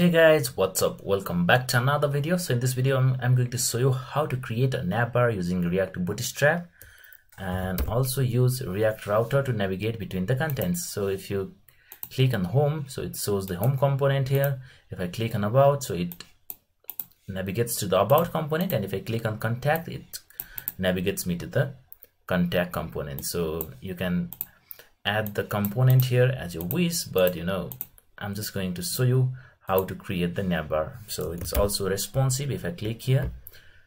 Hey guys, what's up? Welcome back to another video. So in this video I'm going to show you how to create a navbar using React Bootstrap and also use React Router to navigate between the contents. So if you click on home, so it shows the home component here. If I click on about, so it navigates to the about component, and if I click on contact, it navigates me to the contact component. So you can add the component here as you wish, but I'm just going to show you how to create the navbar. So it's also responsive. If I click here,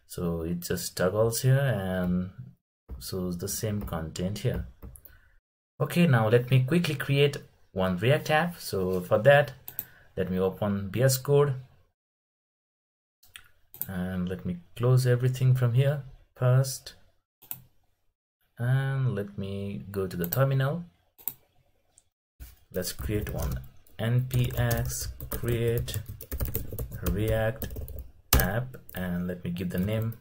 so it just toggles here and shows the same content here. Okay, now let me quickly create one React app. So for that, let me open VS Code and let me close everything from here first, and let me go to the terminal. Let's create one. npx create react app, and let me give the name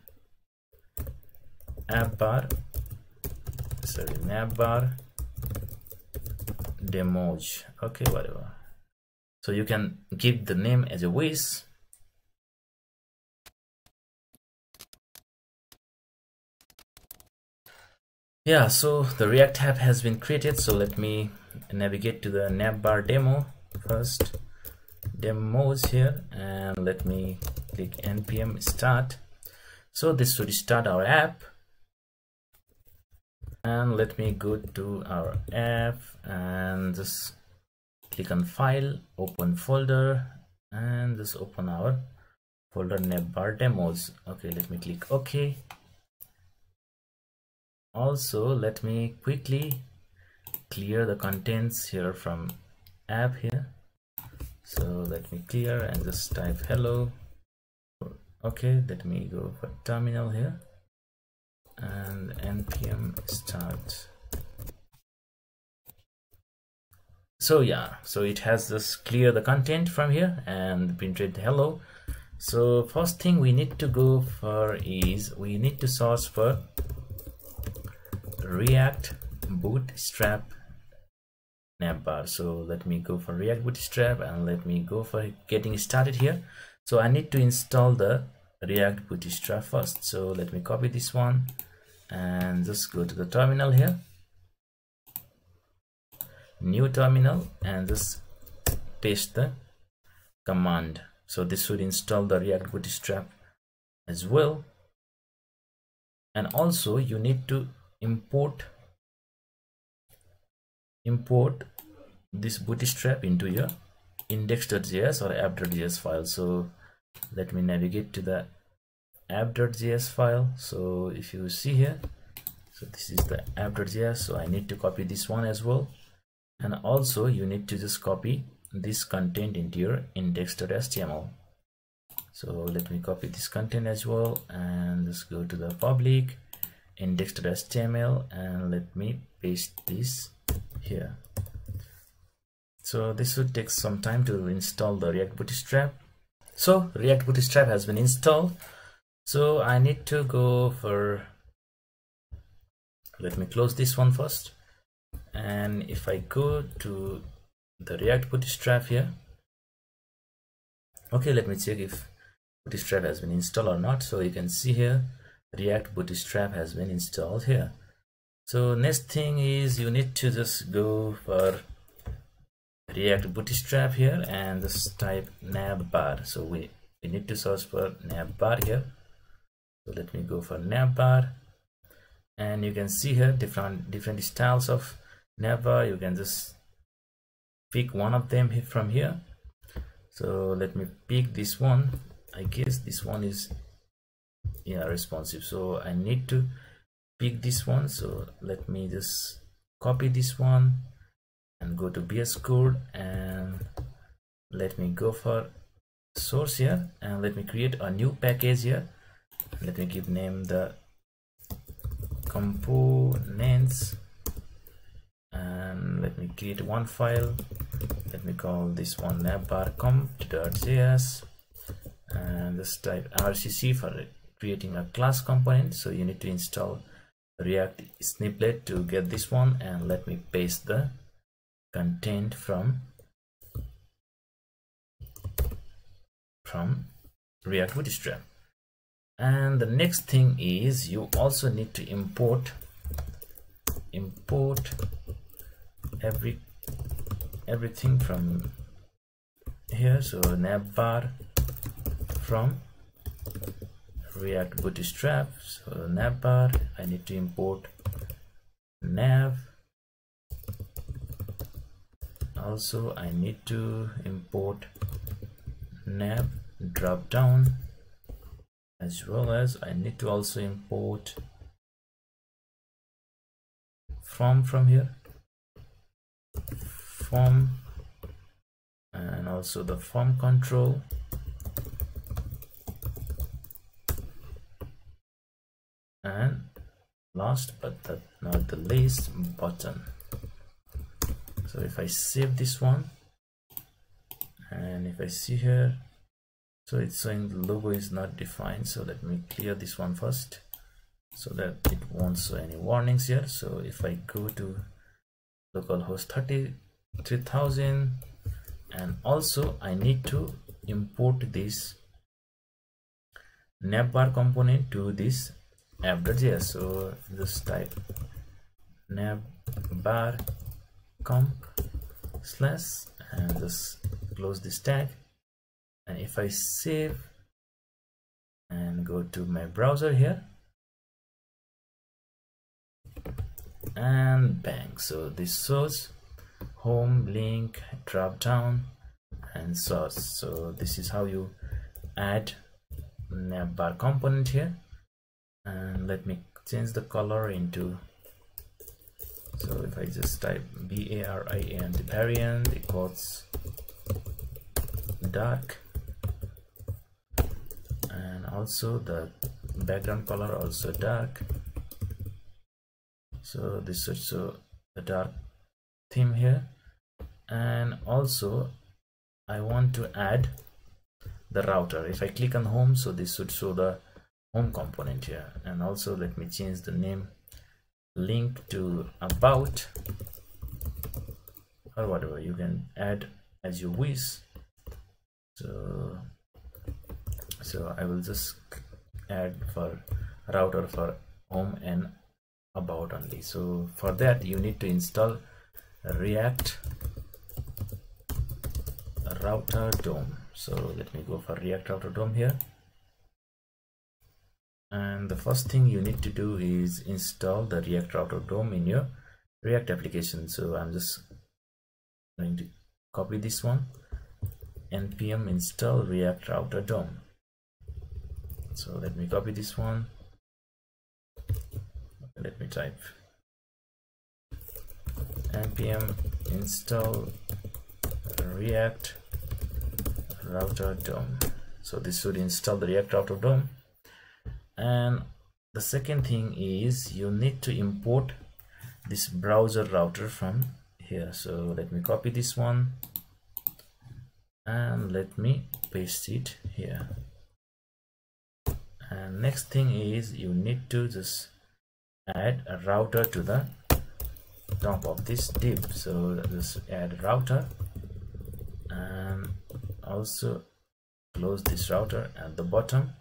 navbar demos. Okay, whatever. So you can give the name as you wish. Yeah, so the React app has been created. So let me navigate to the navbar demo first, demos here, and let me click npm start. So this should start our app, and let me go to our app and just click on file, open folder, and just open our folder navbar demos. Okay, let me click OK. Also, let me quickly clear the contents here from app here. So let me clear and just type hello. Okay, let me go for terminal here and npm start. So yeah, so it has just clear the content from here and printed hello. So first thing we need to go for is we need to search for React Bootstrap navbar. So let me go for React Bootstrap and let me go for getting started here. So I need to install the React Bootstrap first. So let me copy this one and just go to the terminal here, new terminal, and just paste the command. So this should install the React Bootstrap as well. And also you need to import this bootstrap into your index.js or app.js file. So let me navigate to the app.js file. So if you see here, so this is the app.js, so I need to copy this one as well, and also you need to just copy this content into your index.html. So let me copy this content as well and just go to the public index.html and let me paste this here. So this would take some time to install the React Bootstrap. So React Bootstrap has been installed. So I need to go for, let me close this one first, and if I go to the React Bootstrap here, okay, let me check if Bootstrap has been installed or not. So you can see here React Bootstrap has been installed here. So next thing is you need to just go for React Bootstrap here and just type navbar. So we need to search for navbar here. So let me go for navbar, and you can see here different styles of navbar. You can just pick one of them from here. So let me pick this one. I guess this one is responsive, so I need to pick this one. So let me just copy this one and go to VS Code and let me go for source here, and let me create a new package here. Let me give name the components, and let me create one file. Let me call this one navbar comp.js and just type RCC for creating a class component. So you need to install React snippet to get this one, and let me paste the content from from React Bootstrap. And the next thing is you also need to import everything from here. So navbar from React Bootstrap. So navbar, I need to import nav. Also I need to import nav drop down, as well as I need to also import from here, form, and also the form control, and last but not the least, button. So if I save this one, and if I see here, so it's showing the logo is not defined. So let me clear this one first so that it won't show any warnings here. So if I go to localhost 33,000, and also I need to import this navbar component to this app.js. So just type navbar comp slash and just close this tag. And if I save and go to my browser here, and bang, so this shows home, link, drop down, and source. So this is how you add navbar component here. And let me change the color into, so if I just type BARIANT variant equals dark, and also the background color also dark. So this should show the dark theme here. And also I want to add the router. If I click on home, so this should show the home component here. And also let me change the name link to about, or whatever, you can add as you wish. So I will just add for router for home and about only. So for that you need to install React Router DOM. So let me go for React Router DOM here. And the first thing you need to do is install the React Router DOM in your React application. So I'm just going to copy this one, npm install React Router DOM. So let me copy this one. Let me type npm install React Router DOM. So this should install the React Router DOM. And the second thing is you need to import this browser router from here. So let me copy this one and let me paste it here. And next thing is you need to just add a router to the top of this div. So just add router and also close this router at the bottom.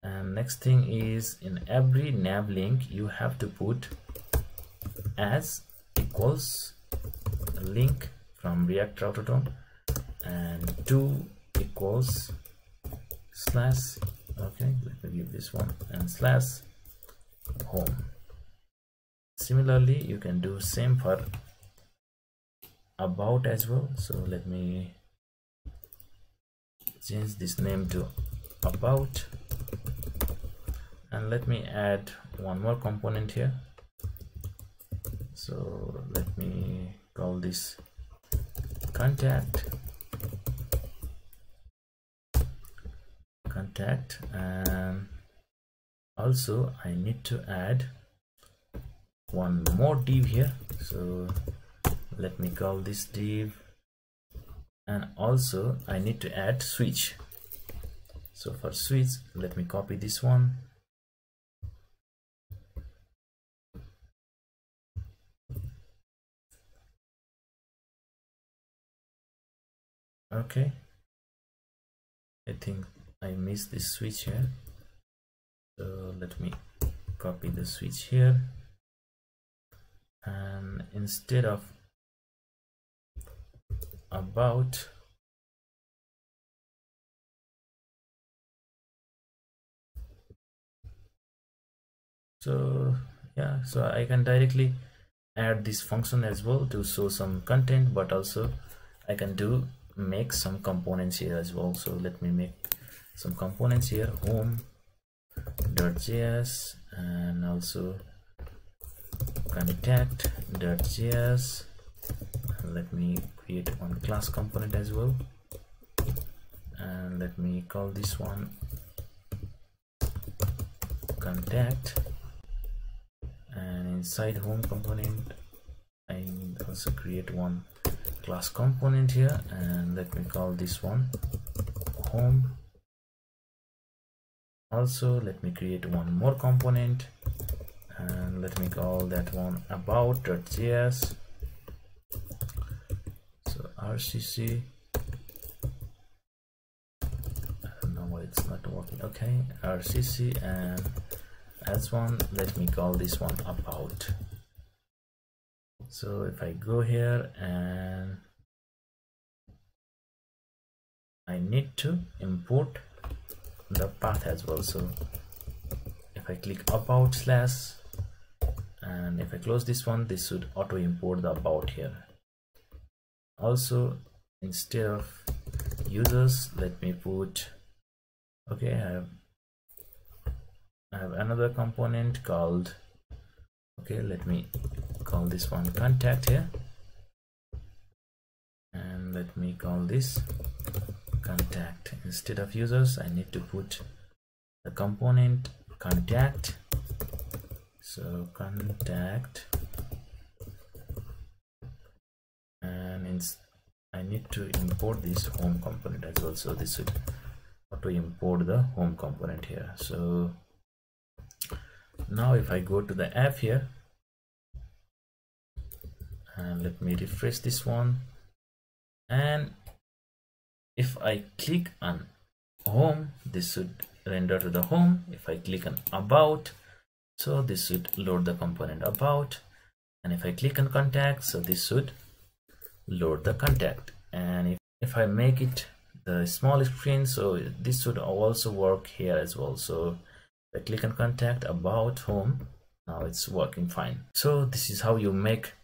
And next thing is in every nav link you have to put as equals link from React Router DOM and to equals slash, okay, let me give this one, and slash home. Similarly you can do same for about as well. So let me change this name to about, and let me add one more component here. So let me call this contact, and also I need to add one more div here. So let me call this div, and also I need to add switch. So for switch, let me copy this one, okay, I think I missed this switch here, so let me copy the switch here, and instead of about, so yeah, so I can directly add this function as well to show some content, but also I can make some components here as well. So let me make some components here, home.js, and also contact.js. Let me create one class component as well, and let me call this one contact. And inside home component, I also create one class component here, and let me call this one home. Also, let me create one more component, and let me call that one about.js. So RCC, no, it's not working. Okay, RCC, and as one, let me call this one about. So if I go here, and I need to import the path as well. So if I click about slash, and if I close this one, this should auto import the about here. Also, instead of users, let me put, okay, I have another component called, okay, let me call this one contact here, and let me call this contact. Instead of users, I need to put the component contact. So contact, and I need to import this home component as well. So this should auto import the home component here. So now if I go to the app here, and let me refresh this one, and if I click on home, this should render to the home. If I click on about, so this should load the component about, and if I click on contact, so this should load the contact. And if I make it the small screen, so this should also work here as well. So if I click on contact, about, home, now it's working fine. So this is how you make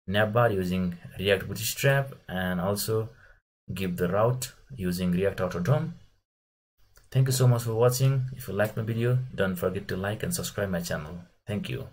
navbar using React Bootstrap, and also give the route using React Autodom. Thank you so much for watching. If you like my video, don't forget to like and subscribe my channel. Thank you.